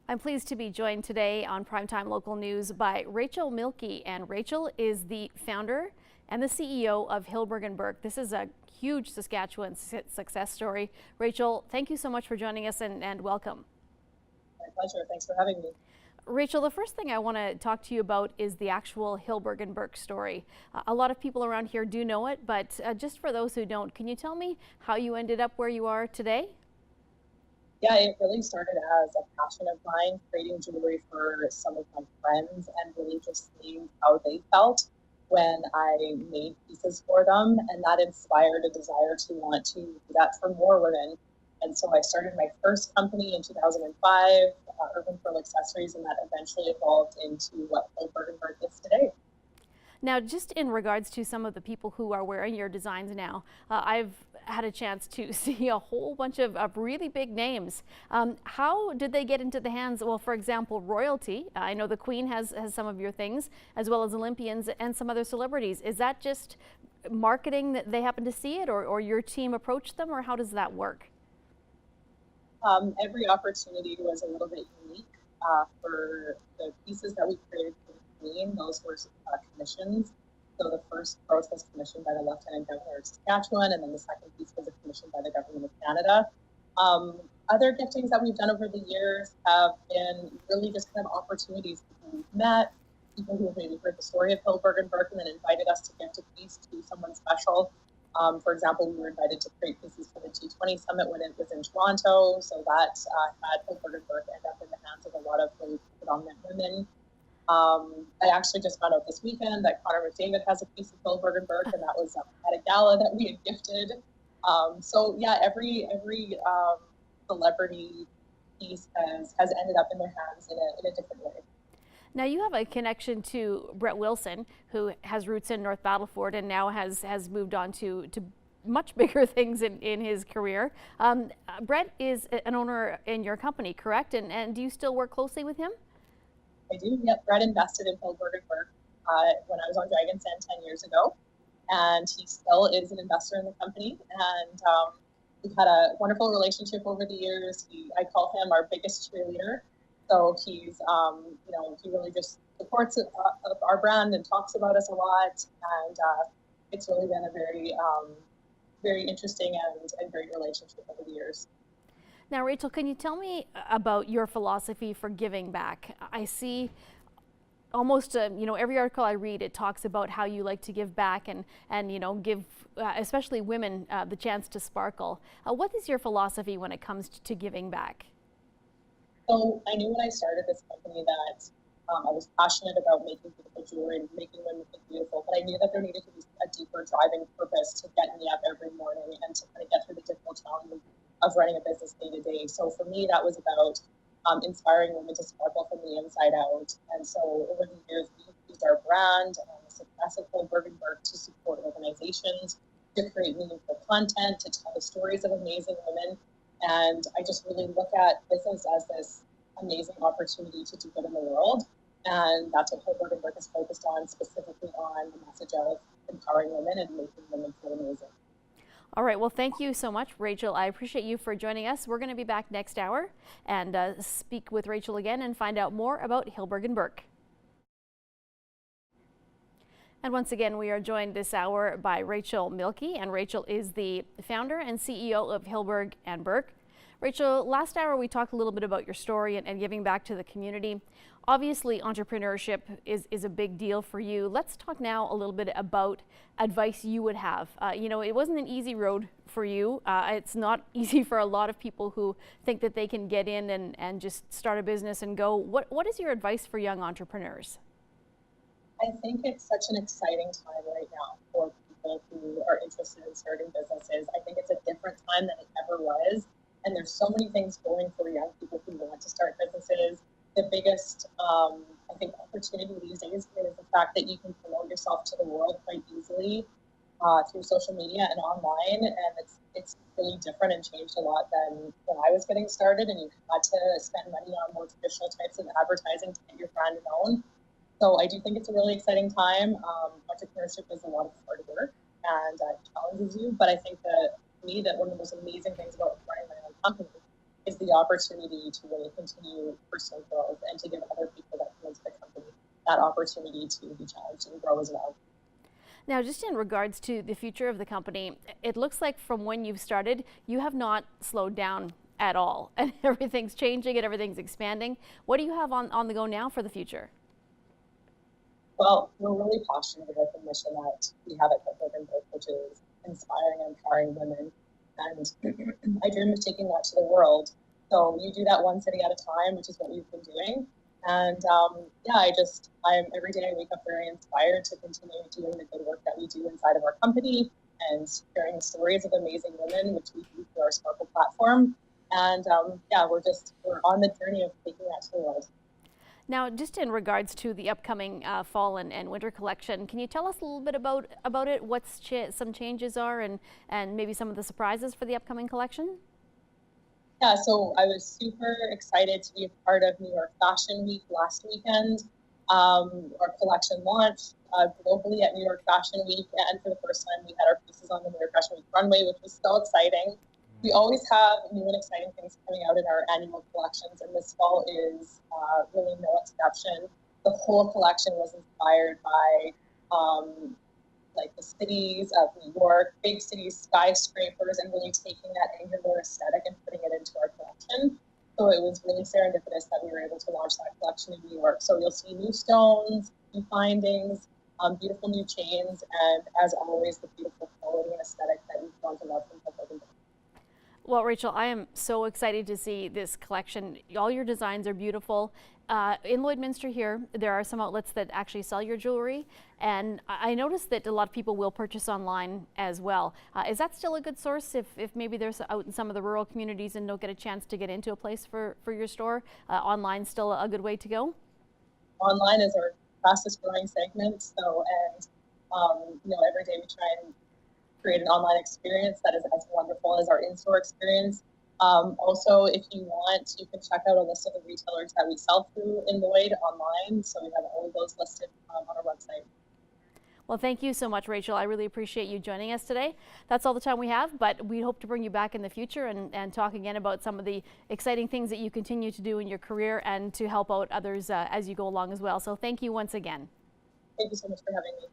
I'm pleased to be joined today on Primetime Local News by Rachel Milkey, and Rachel is the founder and the CEO of Hillberg and Burke. This is a huge Saskatchewan success story. Rachel, thank you so much for joining us and welcome. My pleasure. Thanks for having me. Rachel, the first thing I want to talk to you about is the actual Hillberg and Burke story. A lot of people around here do know it, but just for those who don't, can you tell me how you ended up where you are today? Yeah, it really started as a passion of mine, creating jewelry for some of my friends and really just seeing how they felt when I made pieces for them. And that inspired a desire to want to do that for more women. And so I started my first company in 2005, Urban Pearl Accessories, and that eventually evolved into what Hillberg and Burke is today. Now, just in regards to some of the people who are wearing your designs now, I've had a chance to see a whole bunch of really big names. How did they get into the hands? Well, for example, royalty. I know the Queen has some of your things, as well as Olympians and some other celebrities. Is that just marketing that they happen to see it, or your team approached them, or how does that work? Every opportunity was a little bit unique. For the pieces that we created for the Queen, those were commissions. So the first cross was commissioned by the Lieutenant Governor of Saskatchewan, and then the second piece was commissioned by the Government of Canada. Other giftings that we've done over the years have been really just kind of opportunities. People we've met, people who have maybe heard the story of Hillberg and Burke and then invited us to gift a piece to someone special. For example, we were invited to create pieces for the G20 summit when it was in Toronto, so that had Hillberg and Burke end up in the hands of a lot of really predominant women. I actually just found out this weekend that Connor McDavid has a piece of Hillberg and Burke, and that was at a gala that we had gifted. So yeah, every celebrity piece has ended up in their hands in a different way. Now, you have a connection to Brett Wilson, who has roots in North Battleford and now has moved on to much bigger things in his career. Brett is an owner in your company, correct? And do you still work closely with him? I do. Yep. Brett invested in Hillberg and Burke when I was on Dragon's Den 10 years ago, and he still is an investor in the company. And we've had a wonderful relationship over the years. I call him our biggest cheerleader. So he's, he really just supports our brand and talks about us a lot. And it's really been a very interesting and great relationship over the years. Now, Rachel, can you tell me about your philosophy for giving back? I see almost, every article I read, it talks about how you like to give back and give, especially women, the chance to sparkle. What is your philosophy when it comes to giving back? So I knew when I started this company that I was passionate about making beautiful jewelry and making women look beautiful, but I knew that there needed to be a deeper driving purpose to get me up every morning and to kind of get through the difficult challenges of running a business day to day. So for me, that was about inspiring women to sparkle from the inside out. And so over the years, we've used our brand and the success of Hillberg and Burke to support organizations, to create meaningful content, to tell the stories of amazing women. And I just really look at business as this amazing opportunity to do good in the world. And that's what Hillberg and Burke is focused on, specifically on the message of empowering women and making women feel amazing. All right, well, thank you so much, Rachel. I appreciate you for joining us. We're going to be back next hour and speak with Rachel again and find out more about Hillberg and Burke. And once again, we are joined this hour by Rachel Milkey, and Rachel is the founder and CEO of Hillberg and Burke. Rachel, last hour we talked a little bit about your story and giving back to the community. Obviously, entrepreneurship is a big deal for you. Let's talk now a little bit about advice you would have. It wasn't an easy road for you. It's not easy for a lot of people who think that they can get in and just start a business and go. What is your advice for young entrepreneurs? I think it's such an exciting time right now for people who are interested in starting businesses. I think it's a different time than it ever was. And there's so many things going for young people who want to start businesses. The biggest, I think, opportunity these days is the fact that you can promote yourself to the world quite easily through social media and online. And it's really different and changed a lot than when I was getting started, and you had to spend money on more traditional types of advertising to get your brand known. So I do think it's a really exciting time. Entrepreneurship is a lot of hard work and challenges you, but I think that for me, that one of the most amazing things about running my own company is the opportunity to really continue personal growth and to give other people that come into the company that opportunity to be challenged and grow as well. Now, just in regards to the future of the company, it looks like from when you've started, you have not slowed down at all, and everything's changing and everything's expanding. What do you have on the go now for the future? Well, we're really passionate about the mission that we have at Hillberg and Berk, which is inspiring and empowering women. And I dream of taking that to the world. So you do that one city at a time, which is what we've been doing. And yeah, I'm every day I wake up very inspired to continue doing the good work that we do inside of our company and sharing stories of amazing women, which we do through our Sparkle platform. And yeah, we're on the journey of taking that to the world. Now, just in regards to the upcoming fall and winter collection, can you tell us a little bit about it? What some changes are, and maybe some of the surprises for the upcoming collection? Yeah, so I was super excited to be a part of New York Fashion Week last weekend. Our collection launched globally at New York Fashion Week, and for the first time, we had our pieces on the New York Fashion Week runway, which was so exciting. We always have new and exciting things coming out in our annual collections, and this fall is really no exception. The whole collection was inspired by like the cities of New York, big cities, skyscrapers, and really taking that angular aesthetic and putting it into our collection. So it was really serendipitous that we were able to launch that collection in New York. So you'll see new stones, new findings, beautiful new chains, and as always, the beautiful quality and aesthetic that we've grown to love from Hillberg. Well, Rachel, I am so excited to see this collection. All your designs are beautiful. In Lloydminster here, there are some outlets that actually sell your jewelry, and I noticed that a lot of people will purchase online as well. Is that still a good source if maybe there's out in some of the rural communities and don't get a chance to get into a place for your store? Online still a good way to go? Online is our fastest growing segment. So, and every day we try and create an online experience that is as wonderful as our in-store experience. Also, if you want, you can check out a list of the retailers that we sell through in Lloyd online. So we have all of those listed on our website. Well, thank you so much, Rachel. I really appreciate you joining us today. That's all the time we have, but we hope to bring you back in the future and talk again about some of the exciting things that you continue to do in your career and to help out others as you go along as well. So thank you once again. Thank you so much for having me.